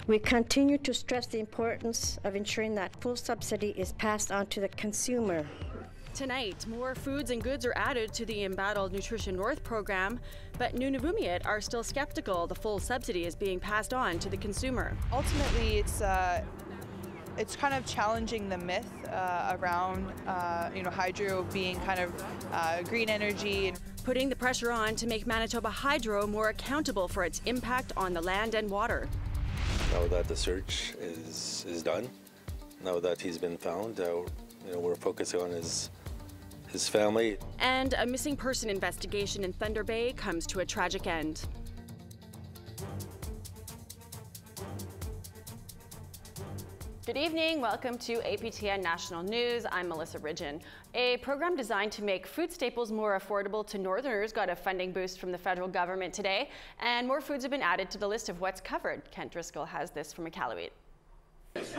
We continue to stress the importance of ensuring that full subsidy is passed on to the consumer. Tonight, more foods and goods are added to the embattled Nutrition North program, but Nunavummiut are still skeptical the full subsidy is being passed on to the consumer. Ultimately, it's kind of challenging the myth around hydro being kind of green energy. Putting the pressure on to make Manitoba Hydro more accountable for its impact on the land and water. Now that the search is done, now that he's been found, we're focusing on his family. And a missing person investigation in Thunder Bay comes to a tragic end. Good evening, welcome to APTN National News. I'm Melissa Ridgen. A program designed to make food staples more affordable to Northerners got a funding boost from the federal government today, and more foods have been added to the list of what's covered. Kent Driscoll has this from Iqaluit.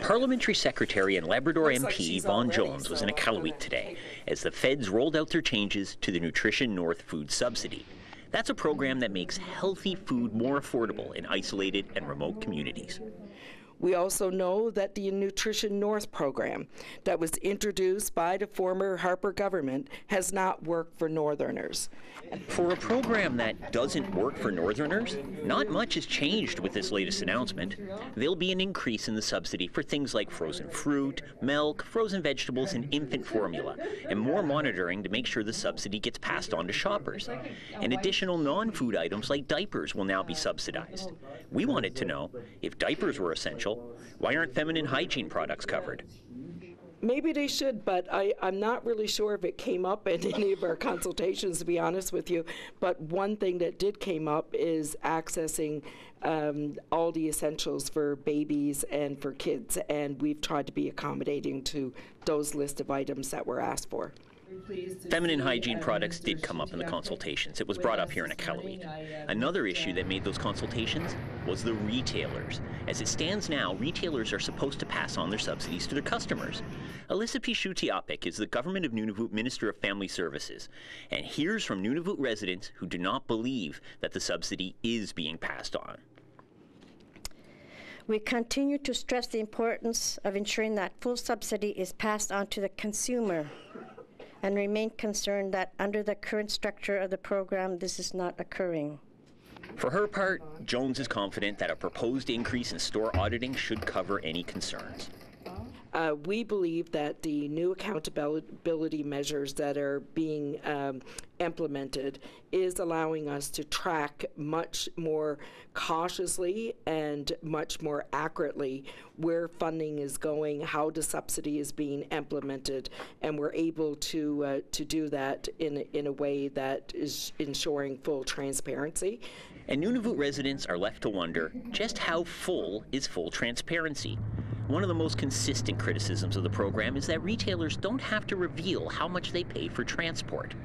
Parliamentary Secretary and Labrador MP Yvonne Jones was in Iqaluit today as the feds rolled out their changes to the Nutrition North food subsidy. That's a program that makes healthy food more affordable in isolated and remote communities. We also know that the Nutrition North program that was introduced by the former Harper government has not worked for Northerners. For a program that doesn't work for Northerners, not much has changed with this latest announcement. There'll be an increase in the subsidy for things like frozen fruit, milk, frozen vegetables, and infant formula, and more monitoring to make sure the subsidy gets passed on to shoppers. And additional non-food items like diapers will now be subsidized. We wanted to know, if diapers were essential, why aren't feminine hygiene products covered? Maybe they should, but I'm not really sure if it came up in any of our consultations, to be honest with you. But one thing that did came up is accessing all the essentials for babies and for kids, and we've tried to be accommodating to those list of items that were asked for. Feminine hygiene products did come up in the consultations. It was brought up here in Iqaluit. Another issue that made those consultations was the retailers. As it stands now, retailers are supposed to pass on their subsidies to their customers. Alyssa Pichu-Tiapik is the Government of Nunavut Minister of Family Services, and here's from Nunavut residents who do not believe that the subsidy is being passed on. We continue to stress the importance of ensuring that full subsidy is passed on to the consumer, and remain concerned that under the current structure of the program, this is not occurring. For her part, Jones is confident that a proposed increase in store auditing should cover any concerns. We believe that the new accountability measures that are being implemented is allowing us to track much more cautiously and much more accurately where funding is going, how the subsidy is being implemented, and we're able to do that in a way that is ensuring full transparency. And Nunavut residents are left to wonder just how full is full transparency. One of the most consistent criticisms of the program is that retailers don't have to reveal how much they pay for transport.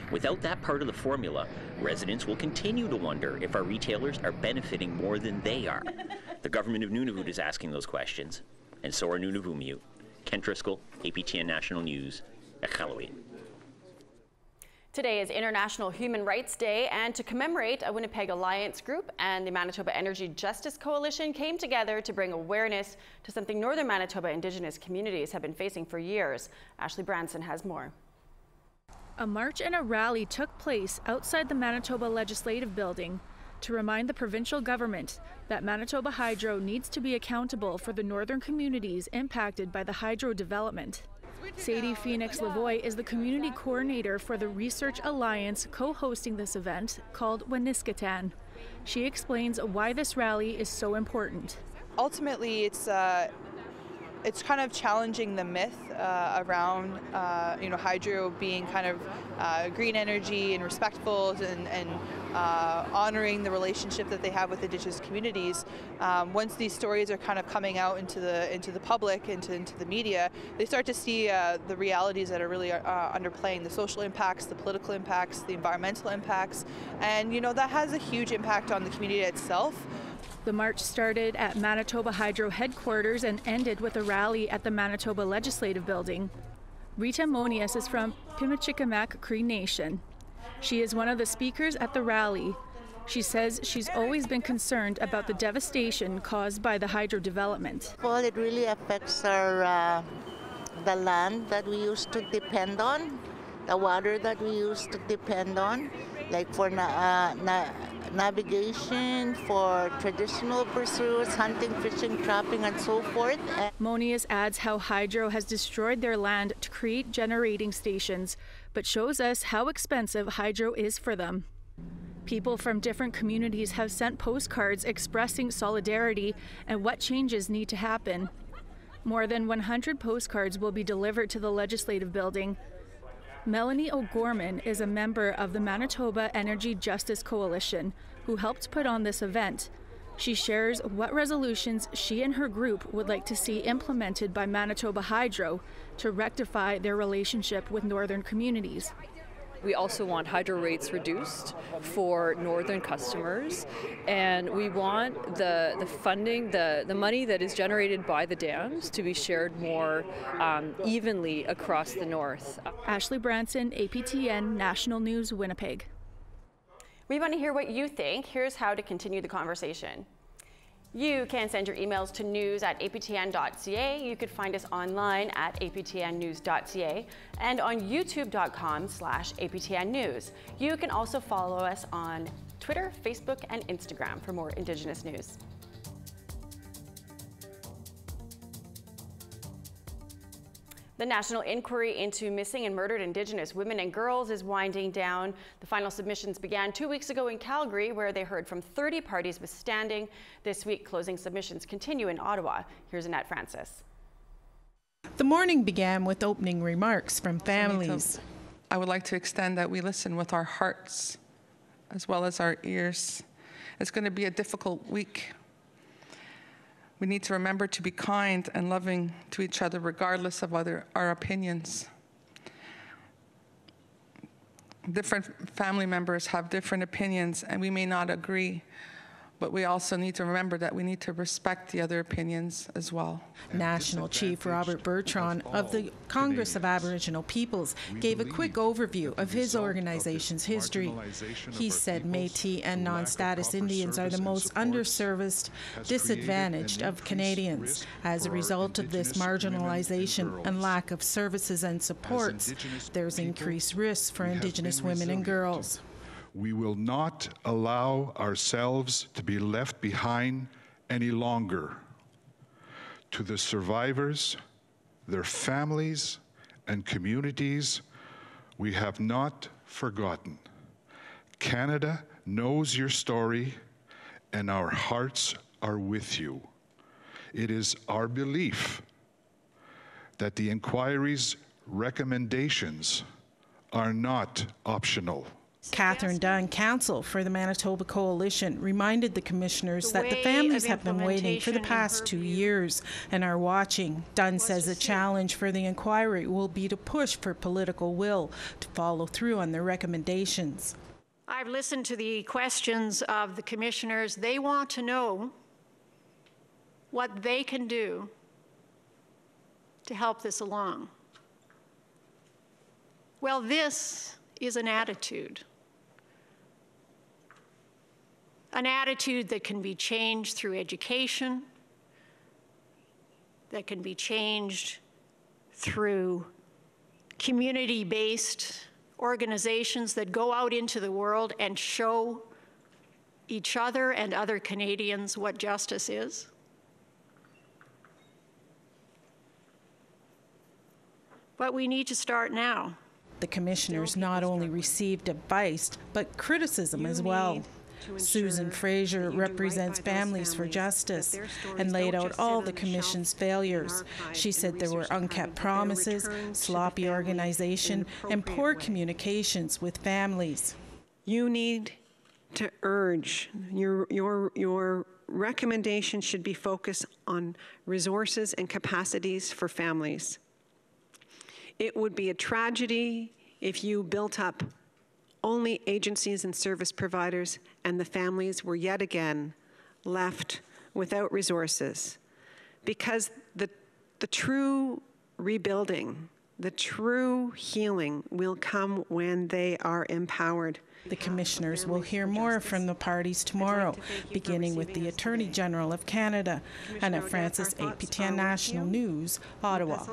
Without that part of the formula, residents will continue to wonder if our retailers are benefiting more than they are. The Government of Nunavut is asking those questions, and so are Nunavummiut. Kent Driscoll, APTN National News, Iqaluit. Today is International Human Rights Day, and to commemorate, a Winnipeg Alliance group and the Manitoba Energy Justice Coalition came together to bring awareness to something Northern Manitoba Indigenous communities have been facing for years. Ashley Branson has more. A march and a rally took place outside the Manitoba Legislative Building to remind the provincial government that Manitoba Hydro needs to be accountable for the northern communities impacted by the hydro development. Sadie Phoenix Lavoie is the community coordinator for the Research Alliance co-hosting this event called Waniskatan. She explains why this rally is so important. Ultimately, it's kind of challenging the myth around hydro being kind of green energy and respectful and honoring the relationship that they have with Indigenous communities. Once these stories are kind of coming out into the public, into the media, they start to see the realities that are really underplaying the social impacts, the political impacts, the environmental impacts, and that has a huge impact on the community itself. The march started at Manitoba Hydro headquarters and ended with a rally at the Manitoba Legislative Building. Rita Monius is from Pimachikamak Cree Nation. She is one of the speakers at the rally. She says she's always been concerned about the devastation caused by the hydro development. Well, it really affects our the land that we used to depend on, the water that we used to depend on, like for navigation, for traditional pursuits, hunting, fishing, trapping, and so forth. Monius adds how hydro has destroyed their land to create generating stations, but shows us how expensive hydro is for them. People from different communities have sent postcards expressing solidarity and what changes need to happen. More than 100 postcards will be delivered to the Legislative Building. Melanie O'Gorman is a member of the Manitoba Energy Justice Coalition who helped put on this event. She shares what resolutions she and her group would like to see implemented by Manitoba Hydro to rectify their relationship with northern communities. We also want hydro rates reduced for northern customers, and we want the funding, the money that is generated by the dams to be shared more evenly across the north. Ashley Branson, APTN National News, Winnipeg. We want to hear what you think. Here's how to continue the conversation. You can send your emails to news@aptn.ca. You could find us online at aptnnews.ca and on youtube.com/aptn news. You can also follow us on Twitter, Facebook, and Instagram for more Indigenous news. The national inquiry into missing and murdered Indigenous women and girls is winding down. The final submissions began 2 weeks ago in Calgary, where they heard from 30 parties withstanding. This week, closing submissions continue in Ottawa. Here's Annette Francis. The morning began with opening remarks from families. I would like to extend that we listen with our hearts as well as our ears. It's going to be a difficult week. We need to remember to be kind and loving to each other regardless of our opinions. Different family members have different opinions and we may not agree, but we also need to remember that we need to respect the other opinions as well. National Chief Robert Bertrand of the Congress of Aboriginal Peoples gave a quick overview of his organization's history. He said Métis and non-status Indians are the most underserviced, disadvantaged of Canadians. As a result of this marginalization and lack of services and supports, there's increased risks for Indigenous women and girls. We will not allow ourselves to be left behind any longer. To the survivors, their families, and communities, we have not forgotten. Canada knows your story, and our hearts are with you. It is our belief that the inquiry's recommendations are not optional. Catherine Dunn, counsel for the Manitoba Coalition, reminded the commissioners that the families have been waiting for the past 2 years and are watching. Dunn says the challenge for the inquiry will be to push for political will to follow through on their recommendations. I've listened to the questions of the commissioners. They want to know what they can do to help this along. Well, this is an attitude. An attitude that can be changed through education, that can be changed through community-based organizations that go out into the world and show each other and other Canadians what justice is. But we need to start now. The commissioners not only received advice, but criticism as well. Susan Fraser represents Families for Justice and laid out all the Commission's failures. She said there were unkept promises, sloppy organization, and poor communications with families. You need to urge, your recommendation should be focused on resources and capacities for families. It would be a tragedy if you built up only agencies and service providers and the families were yet again left without resources. Because the true rebuilding The true healing will come when they are empowered. The commissioners will hear more from the parties tomorrow, beginning with the Attorney General of Canada. Anna Francis, APTN National News, Ottawa.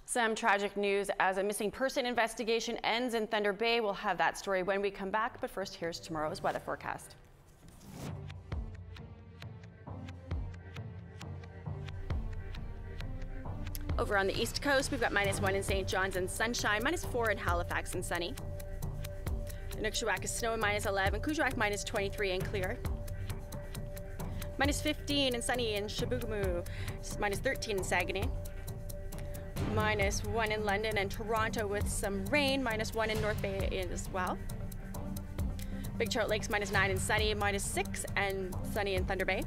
Some tragic news as a missing person investigation ends in Thunder Bay. We'll have that story when we come back, but first here's tomorrow's weather forecast. Over on the east coast, we've got -1 in St. John's and sunshine, -4 in Halifax and sunny. Inukjuak is snow and -11, Kuujjuaq -23 and clear. -15 and sunny in Chibougamau, -13 in Saguenay. -1 in London and Toronto with some rain, -1 in North Bay as well. Big Trout Lakes -9 and sunny, -6 and sunny in Thunder Bay.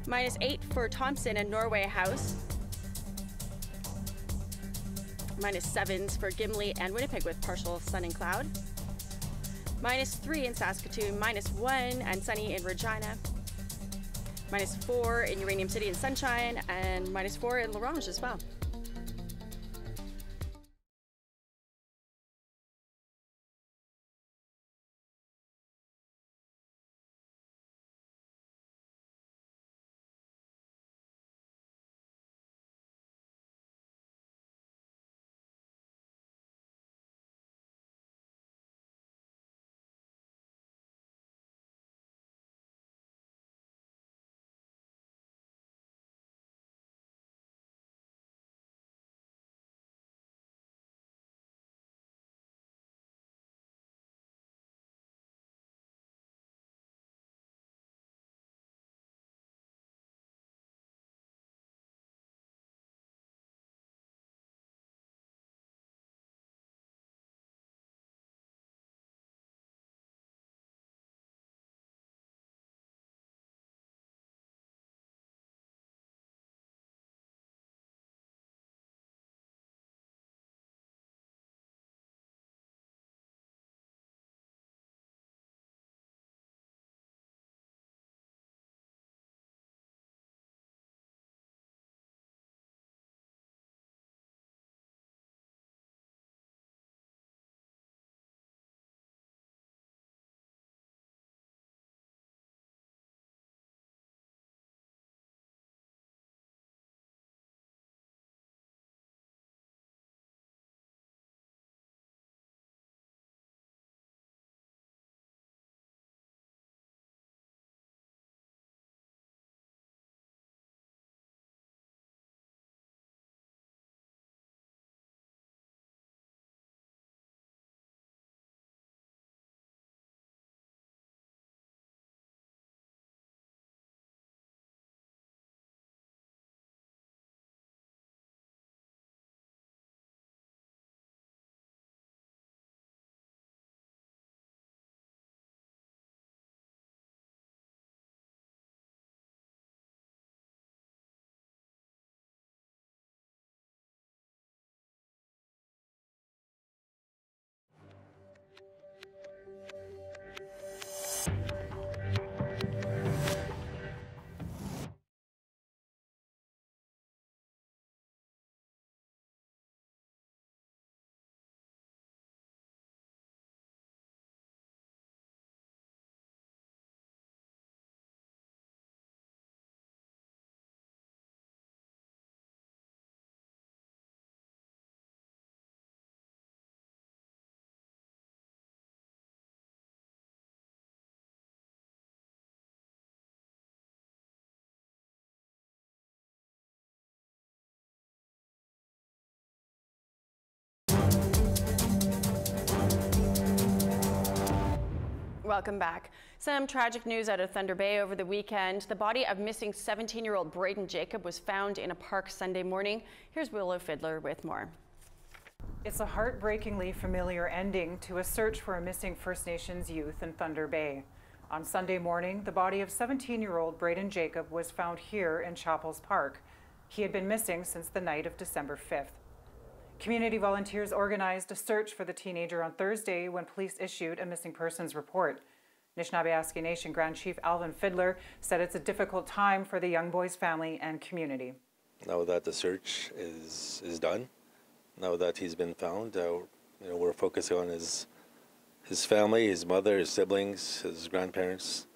-8 for Thompson and Norway House. -7s for Gimli and Winnipeg with partial sun and cloud. -3 in Saskatoon, -1 and sunny in Regina. -4 in Uranium City and sunshine, and -4 in La Ronge as well. Welcome back. Some tragic news out of Thunder Bay over the weekend. The body of missing 17-year-old Braden Jacob was found in a park Sunday morning. Here's Willow Fiddler with more. It's a heartbreakingly familiar ending to a search for a missing First Nations youth in Thunder Bay. On Sunday morning, the body of 17-year-old Braden Jacob was found here in Chapels Park. He had been missing since the night of December 5th. Community volunteers organized a search for the teenager on Thursday when police issued a missing persons report. Anishinaabe Nation Grand Chief Alvin Fiddler said it's a difficult time for the young boy's family and community. Now that the search is done, now that he's been found, we're focusing on his family, his mother, his siblings, his grandparents,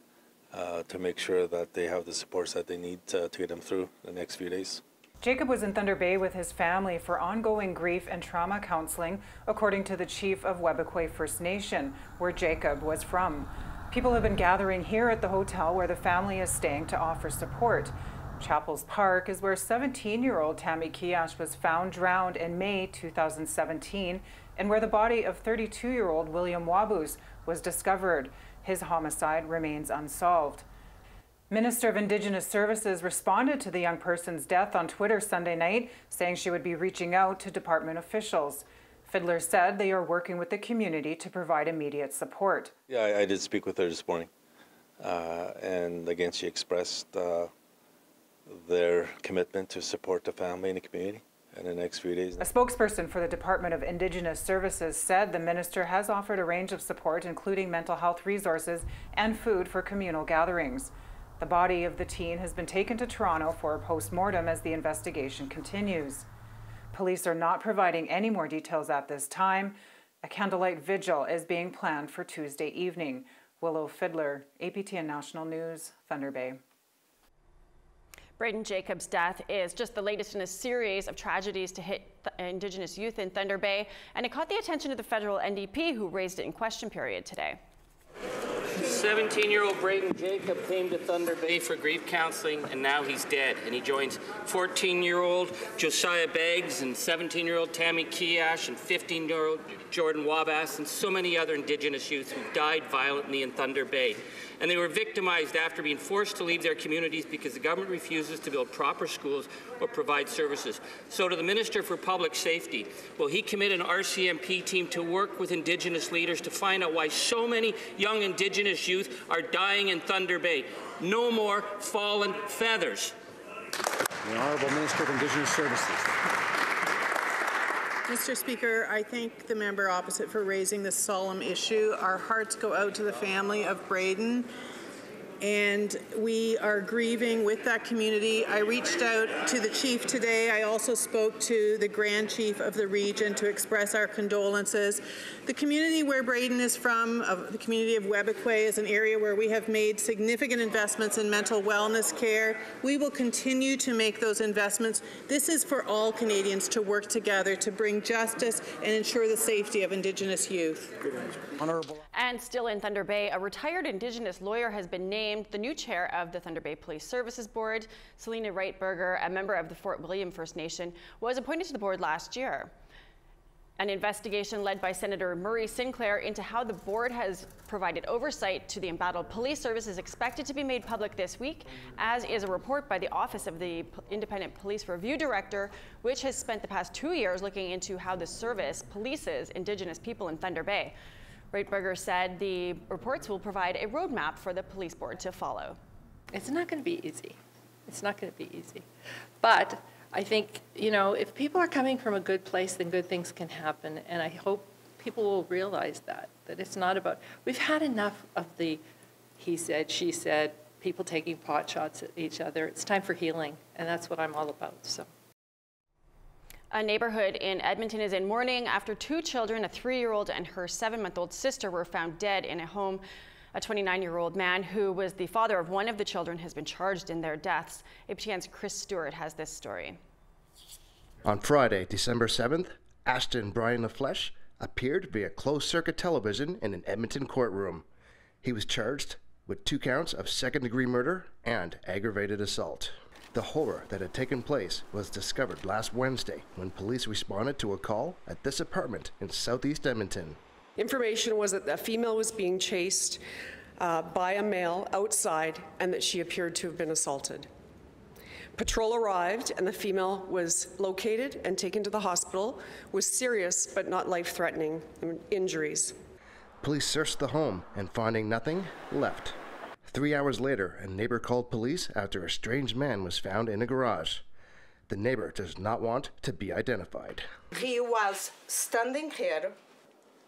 to make sure that they have the supports that they need to get him through the next few days. Jacob was in Thunder Bay with his family for ongoing grief and trauma counseling, according to the chief of Webequie First Nation, where Jacob was from. People have been gathering here at the hotel where the family is staying to offer support. Chapels Park is where 17-year-old Tammy Kiash was found drowned in May 2017 and where the body of 32-year-old William Wabus was discovered. His homicide remains unsolved. Minister of Indigenous Services responded to the young person's death on Twitter Sunday night, saying she would be reaching out to department officials. Fiddler said they are working with the community to provide immediate support. Yeah, I did speak with her this morning, and again she expressed their commitment to support the family and the community in the next few days. A spokesperson for the Department of Indigenous Services said the minister has offered a range of support, including mental health resources and food for communal gatherings. The body of the teen has been taken to Toronto for a post-mortem as the investigation continues. Police are not providing any more details at this time. A candlelight vigil is being planned for Tuesday evening. Willow Fiddler, APTN National News, Thunder Bay. Braden Jacob's death is just the latest in a series of tragedies to hit Indigenous youth in Thunder Bay, and it caught the attention of the federal NDP, who raised it in question period today. 17-year-old Braden Jacob came to Thunder Bay for grief counseling, and now he's dead. And he joins 14-year-old Josiah Beggs and 17-year-old Tammy Kiash and 15-year-old Jordan Wabas and so many other Indigenous youth who died violently in Thunder Bay. And they were victimized after being forced to leave their communities because the government refuses to build proper schools or provide services. So to the Minister for Public Safety, will he commit an RCMP team to work with Indigenous leaders to find out why so many young Indigenous youth are dying in Thunder Bay? No more fallen feathers. The Honourable Minister of Indigenous Services. Mr. Speaker, I thank the member opposite for raising this solemn issue. Our hearts go out to the family of Braden, and we are grieving with that community. I reached out to the chief today. I also spoke to the Grand Chief of the region to express our condolences. The community where Braden is from, the community of Webequie, is an area where we have made significant investments in mental wellness care. We will continue to make those investments. This is for all Canadians to work together to bring justice and ensure the safety of Indigenous youth. Honourable. And still in Thunder Bay, a retired Indigenous lawyer has been named the new chair of the Thunder Bay Police Services Board. Selena Reitberger, a member of the Fort William First Nation, was appointed to the board last year. An investigation led by Senator Murray Sinclair into how the board has provided oversight to the embattled police service is expected to be made public this week, as is a report by the Office of the Independent Police Review Director, which has spent the past 2 years looking into how the service polices Indigenous people in Thunder Bay. Reitberger said the reports will provide a roadmap for the police board to follow. It's not going to be easy. It's not going to be easy. But I think, you know, if people are coming from a good place, then good things can happen. And I hope people will realize that it's not about, we've had enough of the he said, she said, people taking pot shots at each other. It's time for healing, and that's what I'm all about. So. A neighborhood in Edmonton is in mourning after 2 children, a 3-year-old and her 7-month-old sister, were found dead in a home. A 29-year-old man who was the father of one of the children has been charged in their deaths. APTN's Chris Stewart has this story. On Friday, December 7th, Ashton Brian LaFleche appeared via closed-circuit television in an Edmonton courtroom. He was charged with 2 counts of second-degree murder and aggravated assault. The horror that had taken place was discovered last Wednesday when police responded to a call at this apartment in southeast Edmonton. Information was that a female was being chased by a male outside and that she appeared to have been assaulted. Patrol arrived and the female was located and taken to the hospital with serious but not life-threatening injuries. Police searched the home and finding nothing, left. 3 hours later, a neighbor called police after a strange man was found in a garage. The neighbor does not want to be identified. He was standing here,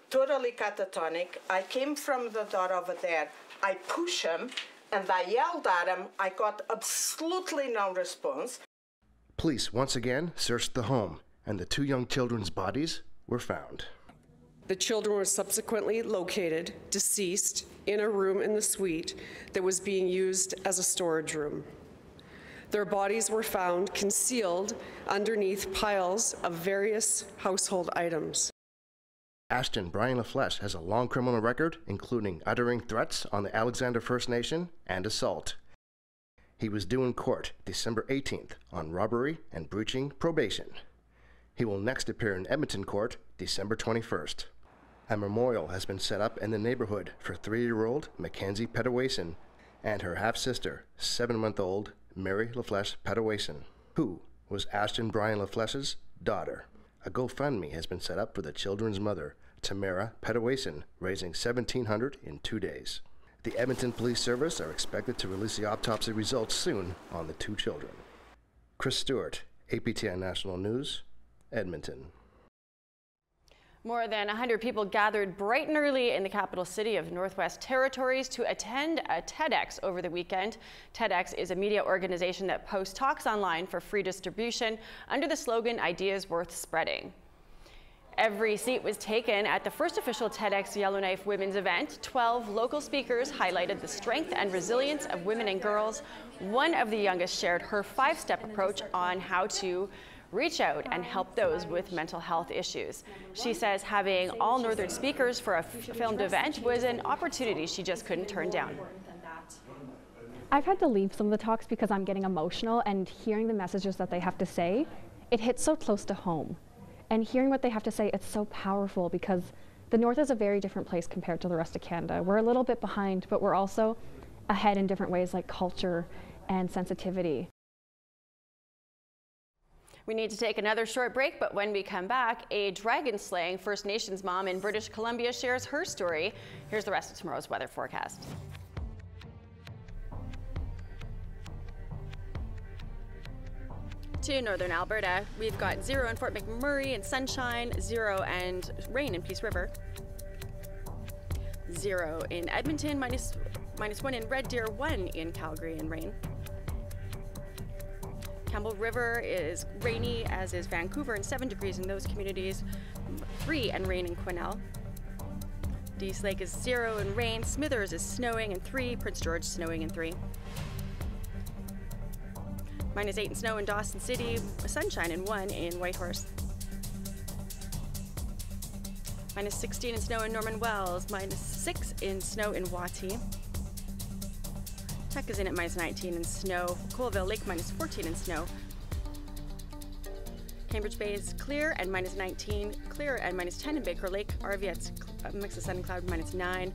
totally catatonic. I came from the door over there. I pushed him and I yelled at him. I got absolutely no response. Police once again searched the home, and the 2 young children's bodies were found. The children were subsequently located, deceased, in a room in the suite that was being used as a storage room. Their bodies were found concealed underneath piles of various household items. Ashton Brian LaFleche has a long criminal record, including uttering threats on the Alexander First Nation and assault. He was due in court December 18th on robbery and breaching probation. He will next appear in Edmonton Court December 21st. A memorial has been set up in the neighborhood for 3-year-old Mackenzie Pedawason and her half-sister, 7-month-old Mary LaFleche Pedawason, who was Ashton Brian LaFleche's daughter. A GoFundMe has been set up for the children's mother, Tamara Pedawason, raising $1,700 in 2 days. The Edmonton Police Service are expected to release the autopsy results soon on the 2 children. Chris Stewart, APTN National News, Edmonton. More than 100 people gathered bright and early in the capital city of Northwest Territories to attend a TEDx over the weekend. TEDx is a media organization that posts talks online for free distribution under the slogan, "Ideas Worth Spreading." Every seat was taken at the first official TEDx Yellowknife Women's event. 12 local speakers highlighted the strength and resilience of women and girls. One of the youngest shared her 5-step approach on how to reach out and help those with mental health issues. She says having all Northern speakers for a filmed event was an opportunity she just couldn't turn down. I've had to leave some of the talks because I'm getting emotional, and hearing the messages that they have to say, it hits so close to home. And hearing what they have to say, it's so powerful because the North is a very different place compared to the rest of Canada. We're a little bit behind, but we're also ahead in different ways like culture and sensitivity. We need to take another short break, but when we come back, a dragon-slaying First Nations mom in British Columbia shares her story. Here's the rest of tomorrow's weather forecast. To northern Alberta, we've got 0 in Fort McMurray and sunshine, 0 and rain in Peace River, 0 in Edmonton, minus 1 in Red Deer, 1 in Calgary and rain. Campbell River is rainy, as is Vancouver, and 7 degrees in those communities, 3 and rain in Quesnel. Dease Lake is 0 and rain, Smithers is snowing and 3, Prince George snowing and 3. -8 in snow in Dawson City, sunshine and 1 in Whitehorse. -16 in snow in Norman Wells, -6 in snow in Wati. Tuck is in at -19 in snow. Colville Lake -14 in snow. Cambridge Bay is clear and -19. Clear and -10 in Baker Lake. Arviat's a mix of sun and cloud, -9.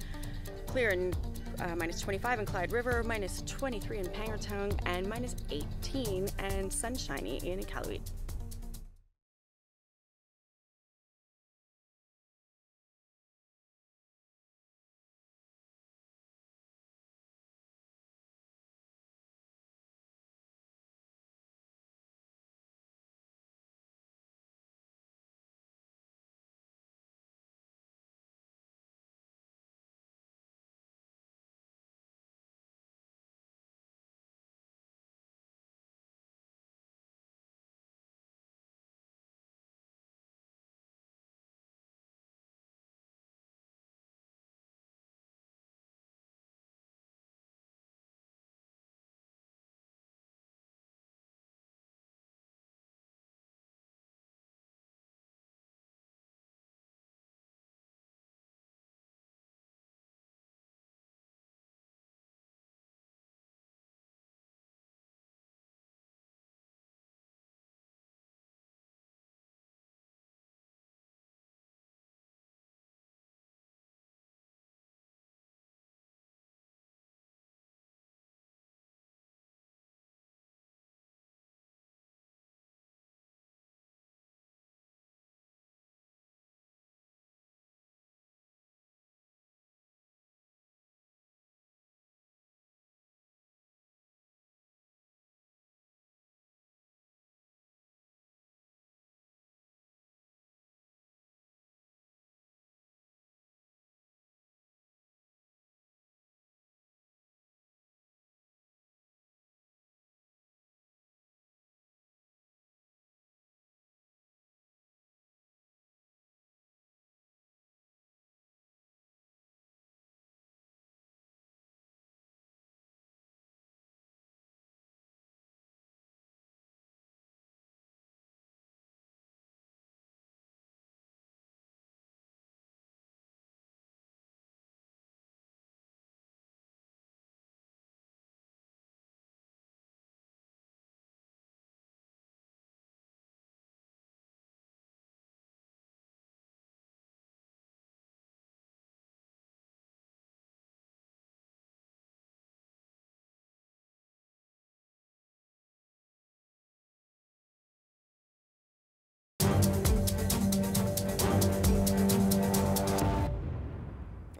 Clear and -25 in Clyde River. -23 in Pangertown and -18 and sunshiny in Iqaluit.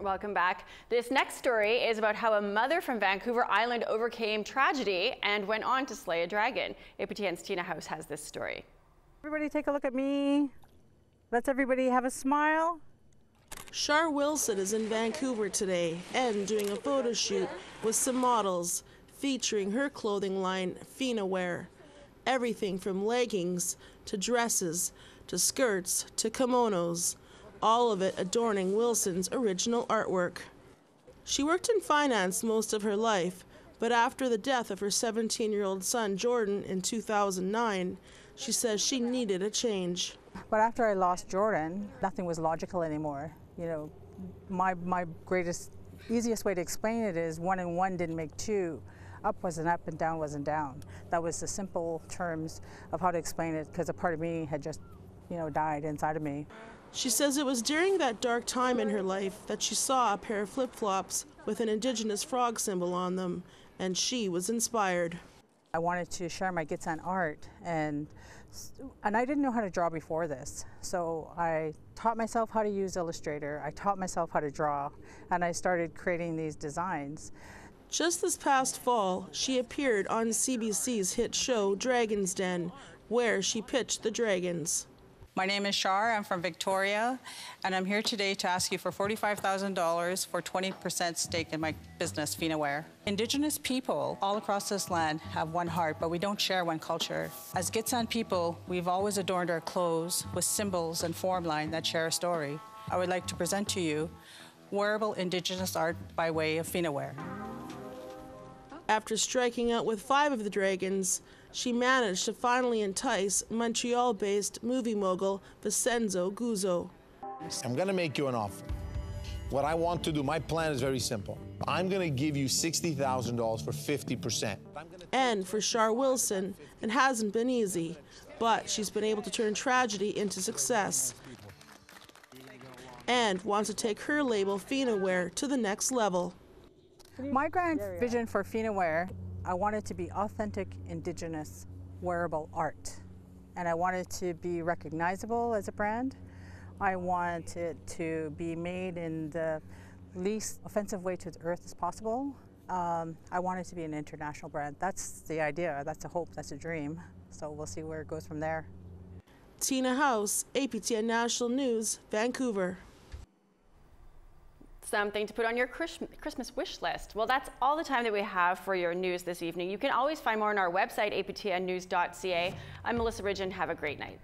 Welcome back. This next story is about how a mother from Vancouver Island overcame tragedy and went on to slay a dragon. APTN's Tina House has this story. Everybody take a look at me. Let's everybody have a smile. Char Wilson is in Vancouver today and doing a photo shoot with some models featuring her clothing line, Fina Wear. Everything from leggings to dresses to skirts to kimonos, all of it adorning Wilson's original artwork. She worked in finance most of her life, but after the death of her 17-year-old son Jordan in 2009, she says she needed a change. But after I lost Jordan, nothing was logical anymore. You know, my easiest way to explain it is 1 and 1 didn't make 2. Up wasn't up and down wasn't down. That was the simple terms of how to explain it, because a part of me had just, you know, died inside of me. She says it was during that dark time in her life that she saw a pair of flip-flops with an Indigenous frog symbol on them, and she was inspired. I wanted to share my Gitsan art, and I didn't know how to draw before this. So I taught myself how to use Illustrator, I taught myself how to draw, and I started creating these designs. Just this past fall, she appeared on CBC's hit show Dragon's Den, where she pitched the dragons. My name is Char, I'm from Victoria, and I'm here today to ask you for $45,000 for 20% stake in my business, Fina Wear. Indigenous people all across this land have one heart, but we don't share one culture. As Gitsan people, we've always adorned our clothes with symbols and formline that share a story. I would like to present to you wearable Indigenous art by way of Fina Wear. After striking out with 5 of the dragons, she managed to finally entice Montreal-based movie mogul Vincenzo Guzzo. I'm going to make you an offer. What I want to do, my plan is very simple. I'm going to give you $60,000 for 50%. And for Char Wilson, it hasn't been easy, but she's been able to turn tragedy into success and wants to take her label Fina Wear to the next level. My grand vision for Fina Wear, I want it to be authentic Indigenous wearable art. And I want it to be recognizable as a brand. I want it to be made in the least offensive way to the earth as possible. I want it to be an international brand. That's the idea, that's a hope, that's a dream. So we'll see where it goes from there. Tina House, APTN National News, Vancouver. Something to put on your Christmas wish list. Well, that's all the time that we have for your news this evening. You can always find more on our website, aptnnews.ca. I'm Melissa Ridgen. Have a great night.